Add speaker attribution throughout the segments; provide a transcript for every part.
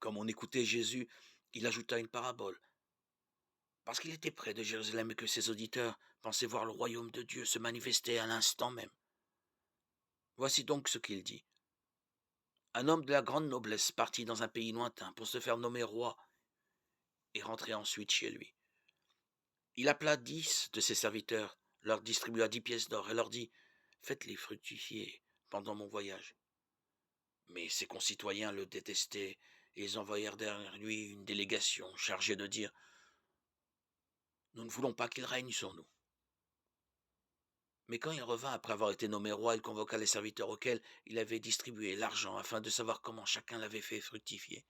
Speaker 1: Comme on écoutait Jésus, il ajouta une parabole. Parce qu'il était près de Jérusalem et que ses auditeurs pensaient voir le royaume de Dieu se manifester à l'instant même. Voici donc ce qu'il dit. Un homme de la grande noblesse partit dans un pays lointain pour se faire nommer roi et rentrer ensuite chez lui. Il appela 10 de ses serviteurs, leur distribua 10 pièces d'or et leur dit: Faites-les fructifier pendant mon voyage. Mais ses concitoyens le détestaient et ils envoyèrent derrière lui une délégation chargée de dire: Nous ne voulons pas qu'il règne sur nous. Mais quand il revint après avoir été nommé roi, il convoqua les serviteurs auxquels il avait distribué l'argent afin de savoir comment chacun l'avait fait fructifier.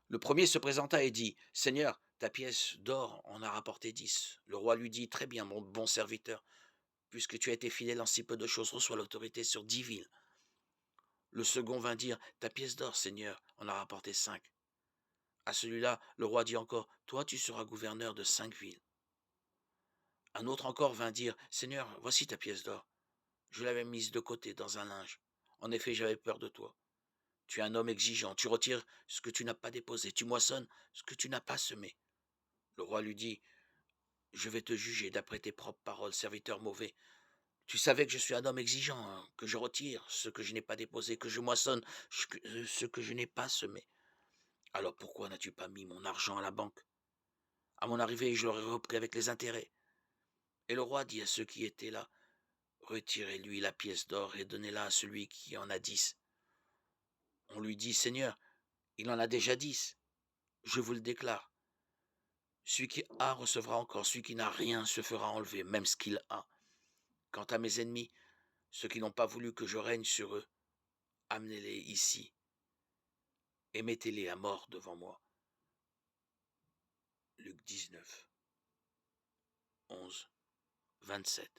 Speaker 1: Le premier se présenta et dit: Seigneur, ta pièce d'or en a rapporté 10. Le roi lui dit: Très bien, mon bon serviteur, puisque tu as été fidèle en si peu de choses, reçois l'autorité sur 10 villes. Le second vint dire: Ta pièce d'or, Seigneur, en a rapporté 5. À celui-là, le roi dit encore: Toi, tu seras gouverneur de 5 villes. Un autre encore vint dire: Seigneur, voici ta pièce d'or. Je l'avais mise de côté dans un linge. En effet, j'avais peur de toi. Tu es un homme exigeant, tu retires ce que tu n'as pas déposé, tu moissonnes ce que tu n'as pas semé. Le roi lui dit: Je vais te juger d'après tes propres paroles, serviteur mauvais. Tu savais que je suis un homme exigeant, hein, que je retire ce que je n'ai pas déposé, que je moissonne ce que je n'ai pas semé. Alors pourquoi n'as-tu pas mis mon argent à la banque? À mon arrivée, je l'aurais repris avec les intérêts. Et le roi dit à ceux qui étaient là: Retirez-lui la pièce d'or et donnez-la à celui qui en a 10. On lui dit: Seigneur, il en a déjà 10. Je vous le déclare. Celui qui a recevra encore, celui qui n'a rien se fera enlever, même ce qu'il a. Quant à mes ennemis, ceux qui n'ont pas voulu que je règne sur eux, amenez-les ici et mettez-les à mort devant moi. Luc 19, 11, 27.